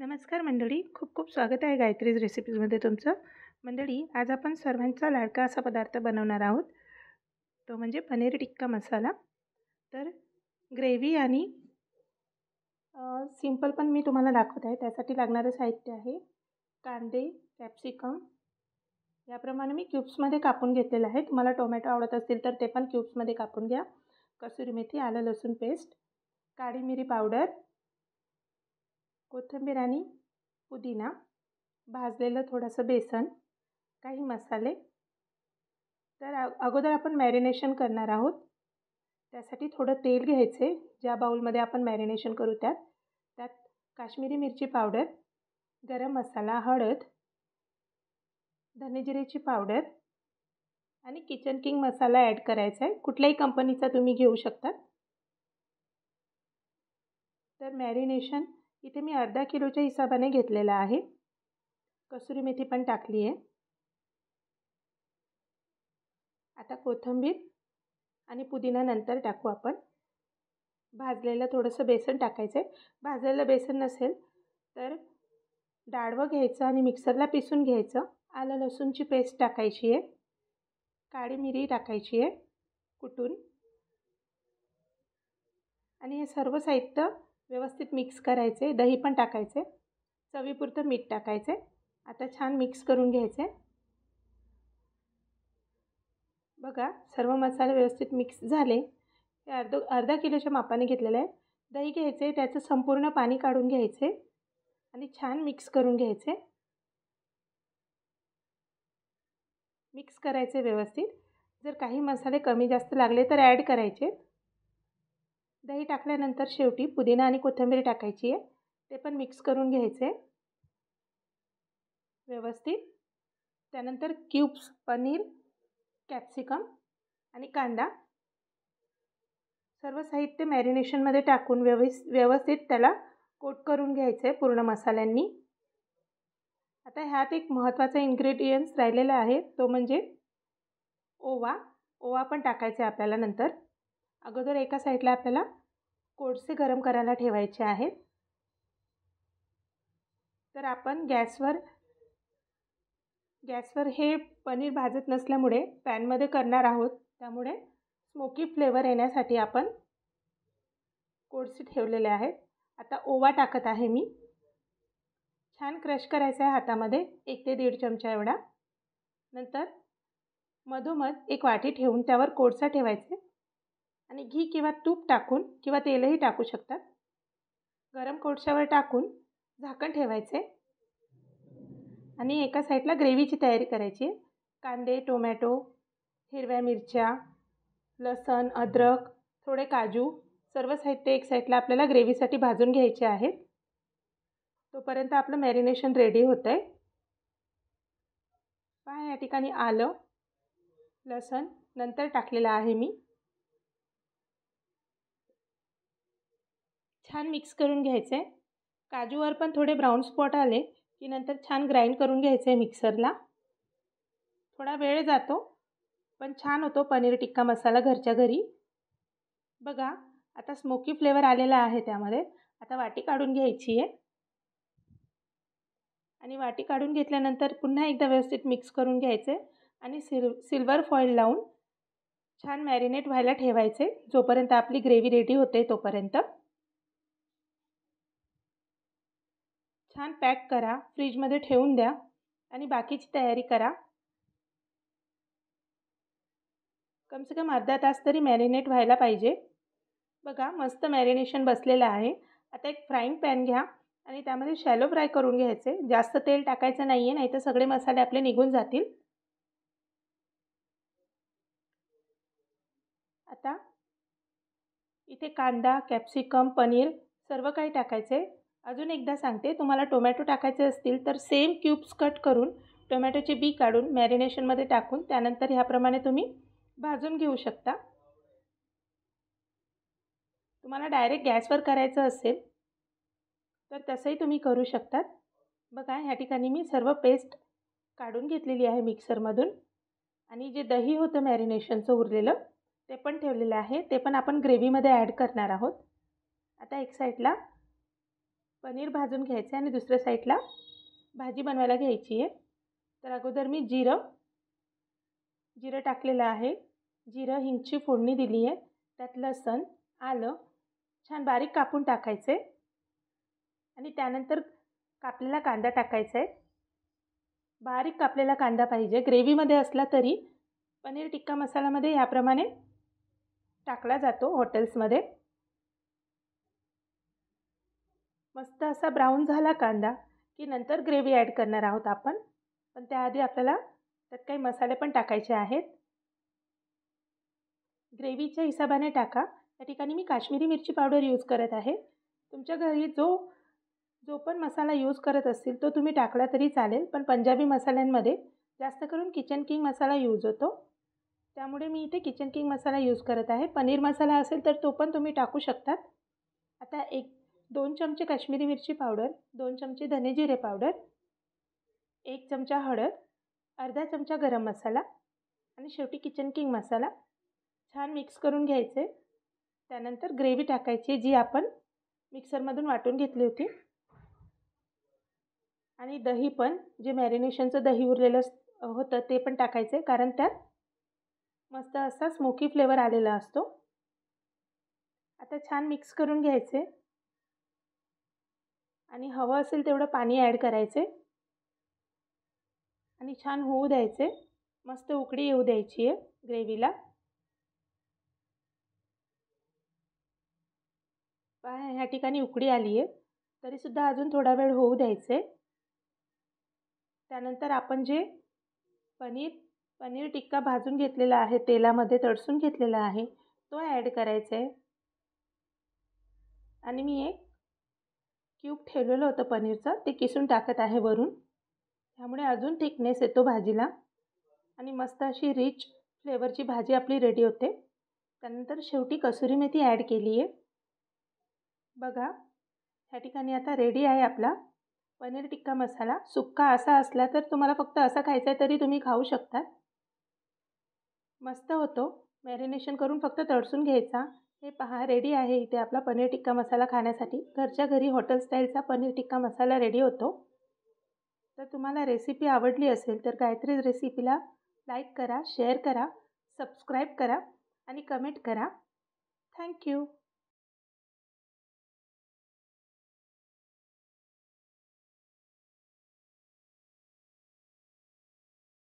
नमस्कार मंडळी, खूप खूप स्वागत आहे गायत्रीज रेसिपीजमध्ये तुमचं. मंडळी, आज आपण सर्वांचा लाडका असा पदार्थ बनवणार आहोत, तो म्हणजे पनीर टिक्का मसाला. तर ग्रेव्ही आणि सिंपल पण मी तुम्हाला दाखवत आहे. त्यासाठी लागणारं साहित्य आहे कांदे, कॅप्सिकम याप्रमाणे मी क्यूब्समध्ये कापून घेतलेलं आहे. तुम्हाला टोमॅटो आवडत असतील तर ते पण क्यूब्समध्ये कापून घ्या. कसुरी मेथी, आलं लसूण पेस्ट, काळी मिरी पावडर, कोथिंबीर आणि पुदिना, भाजलेलं थोडंसं बेसन, काही मसाले. तर अगोदर आपण मॅरिनेशन करणार आहोत. त्यासाठी थोडं तेल घ्यायचे. ज्या बाउलमध्ये आपण मॅरिनेशन करू त्यात काश्मीरी मिरची पावडर, गरम मसाला, हळद, धनेजिऱ्याची पावडर आणि किचन किंग मसाला ॲड करायचा आहे. कुठल्याही कंपनीचा तुम्ही घेऊ शकता. तर मॅरिनेशन इथे मी अर्धा किलोच्या हिशोबाने घेतलेला आहे. कसुरी मेथी पण टाकली आहे. आता कोथिंबीर आणि पुदिना नंतर टाकू आपण. भाजलेलं थोडंसं बेसन टाकायचं आहे. भाजलेलं बेसन नसेल तर डाळवं घ्यायचं आणि मिक्सरला पिसून घ्यायचं. आलं लसूणची पेस्ट टाकायची आहे. काळी मिरी टाकायची आहे कुटून. आणि हे सर्व साहित्य व्यवस्थित मिक्स करायचे. दही पण टाकायचे. चवीपुरतं मीठ टाकायचे. आता छान मिक्स करून घ्यायचे. बघा, सर्व मसाले व्यवस्थित मिक्स झाले. हे अर्धा किलोच्या मापाने घेतलेलं आहे. दही घ्यायचे, त्याचं संपूर्ण पाणी काढून घ्यायचे आणि छान मिक्स करून घ्यायचे. मिक्स करायचे व्यवस्थित. जर काही मसाले कमी जास्त लागले तर ॲड करायचे. दही टाकल्यानंतर शेवटी पुदिना आणि कोथिंबीर टाकायची आहे. ते पण मिक्स करून घ्यायचे व्यवस्थित. त्यानंतर क्यूब्स पनीर, कॅप्सिकम आणि कांदा सर्व साहित्य मॅरिनेशनमध्ये टाकून व्यवस्थित त्याला कोट करून घ्यायचं आहे पूर्ण मसाल्यांनी. आता ह्यात एक महत्त्वाचा इन्ग्रेडियंट्स राहिलेला आहे, तो म्हणजे ओवा. ओवा पण टाकायचा आहे आपल्याला नंतर. अगोदर एका साईडला आपल्याला कोळसे गरम करायला ठेवायचे आहेत. तर आपण गॅसवर हे पनीर भाजत नसल्यामुळे पॅनमध्ये करणार आहोत, त्यामुळे स्मोकी फ्लेवर येण्यासाठी आपण कोळसे ठेवलेले आहेत. आता ओवा टाकत आहे मी. छान क्रश करायचा आहे हातामध्ये, 1 ते 1.5 चमचा एवढा. नंतर मधोमध एक वाटी ठेवून त्यावर कोळसा ठेवायचे आणि घी किंवा तूप टाकून किंवा तेलही टाकू शकतात. गरम कोळशावर टाकून झाकण ठेवायचे आणि एका साईडला ग्रेव्हीची तयारी करायची. कांदे, टोमॅटो, हिरव्या मिरच्या, लसण, अद्रक, थोडे काजू, सर्व साहित्य एक साईडला आपल्याला ग्रेव्हीसाठी भाजून घ्यायचे आहेत. तोपर्यंत आपलं मॅरिनेशन रेडी होतं आहे. पहा, या ठिकाणी आलं लसण नंतर टाकलेलं आहे मी. छान मिक्स करून घ्यायचं आहे. काजूवर पण थोडे ब्राऊन स्पॉट आले की नंतर छान ग्राइंड करून घ्यायचं आहे मिक्सरला. थोडा वेळ जातो पण छान होतो पनीर टिक्का मसाला घरच्या घरी. बघा, आता स्मोकी फ्लेवर आलेला आहे त्यामध्ये. आता वाटी काढून घ्यायची आहे आणि वाटी काढून घेतल्यानंतर पुन्हा एकदा व्यवस्थित मिक्स करून घ्यायचे आणि सिल्वर फॉईल लावून छान मॅरिनेट व्हायला ठेवायचे जोपर्यंत आपली ग्रेव्ही रेडी होते तोपर्यंत. छान पॅक करा, फ्रीजमध्ये ठेवून द्या आणि बाकीची तयारी करा. कम से कम अर्धा तास तरी मॅरिनेट व्हायला पाहिजे. बघा, मस्त मॅरिनेशन बसलेलं आहे. आता एक फ्राईंग पॅन घ्या आणि त्यामध्ये शॅलो फ्राय करून घ्यायचे. जास्त तेल टाकायचं नाही आहे, नाहीतर सगळे मसाले आपले निघून जातील. आता इथे कांदा, कॅप्सिकम, पनीर सर्व काही टाकायचे. अजून एकदा सांगते, तुम्हाला टोमॅटो टाकायचे असतील तर सेम क्यूब्स कट करून टोमॅटोचे बी काढून मॅरिनेशनमध्ये टाकून त्यानंतर ह्याप्रमाणे तुम्ही भाजून घेऊ शकता. तुम्हाला डायरेक्ट गॅसवर करायचं असेल तर तसंही तुम्ही करू शकतात. बघा, ह्या ठिकाणी मी सर्व पेस्ट काढून घेतलेली आहे मिक्सरमधून आणि जे दही होतं मॅरिनेशनचं उरलेलं ते पण ठेवलेलं आहे. ते पण आपण ग्रेव्हीमध्ये ॲड करणार आहोत. आता एक साईडला पनीर भाजून घ्यायचं आहे आणि दुसऱ्या साईडला भाजी बनवायला घ्यायची आहे. तर अगोदर मी जिरं टाकलेलं आहे. जिरं हिंगची फोडणी दिली आहे. त्यात लसूण, आलं छान बारीक कापून टाकायचे आणि त्यानंतर कापलेला कांदा टाकायचा आहे. बारीक कापलेला कांदा पाहिजे. ग्रेव्हीमध्ये असला तरी पनीर टिक्का मसाल्यामध्ये याप्रमाणे टाकला जातो हॉटेल्समध्ये. मस्त असा ब्राऊन झाला कांदा की नंतर ग्रेव्ही ॲड करणार आहोत आपण. पण त्याआधी आपल्याला त्यात काही मसाले पण टाकायचे आहेत. ग्रेव्हीच्या हिशोबाने टाका. या ठिकाणी मी काश्मीरी मिरची पावडर यूज करत आहे. तुमच्या घरी जो पण मसाला यूज करत असतील तो तुम्ही टाकला तरी चालेल. पण पंजाबी मसाल्यांमध्ये जास्त करून किचन किंग मसाला यूज होतो. त्यामुळे मी इथे किचन किंग मसाला यूज करत आहे. पनीर मसाला असेल तर तो पण तुम्ही टाकू शकतात. आता 2 चमचे काश्मीरी मिरची पावडर, 2 चमचे धने जिरे पावडर, 1 चमचा हळद, अर्धा चमचा गरम मसाला आणि शेवटी किचन किंग मसाला छान मिक्स करून घ्यायचे. त्यानंतर ग्रेव्ही टाकायची जी आपण मिक्सरमधून वाटून घेतली होती आणि दही पण जे मॅरिनेशनचं दही उरलेलं होतं ते पण टाकायचे, कारण त्यात मस्त असा स्मोकी फ्लेवर आलेला असतो. आता छान मिक्स करून घ्यायचे आणि हवं असेल तेवढं पाणी ॲड करायचे आणि छान होऊ द्यायचे. मस्त उकळी येऊ द्यायची आहे ग्रेव्हीला. पहा ह्या ठिकाणी उकळी आली आहे, तरीसुद्धा अजून थोडा वेळ होऊ द्यायचे. त्यानंतर आपण जे पनीर टिक्का भाजून घेतलेला आहे, तेलामध्ये तळसून घेतलेला आहे, तो ॲड करायचा आहे. आणि मी एक क्यूब ठेवलेलं होतं पनीरचं, ते किसून टाकत आहे वरून. त्यामुळे अजून थिकनेस येतो भाजीला आणि मस्त अशी रिच फ्लेवरची भाजी आपली रेडी होते. त्यानंतर शेवटी कसुरी मेथी ॲड केली आहे. बघा ह्या ठिकाणी आता रेडी आहे आपला पनीर टिक्का मसाला. सुक्का असा असला तर तुम्हाला फक्त असा खायचा आहे तरी तुम्ही खाऊ शकता. मस्त होतो. मॅरिनेशन करून फक्त तळसून घ्यायचा. हे पहा रेडी आहे इथे आपला पनीर टिक्का मसाला खाण्यासाठी. घरच्या घरी हॉटेल स्टाईलचा पनीर टिक्का मसाला रेडी होतो. तर तुम्हाला रेसिपी आवडली असेल तर गायत्री रेसिपीला लाईक करा, शेअर करा, सबस्क्राईब करा आणि कमेंट करा. थँक्यू.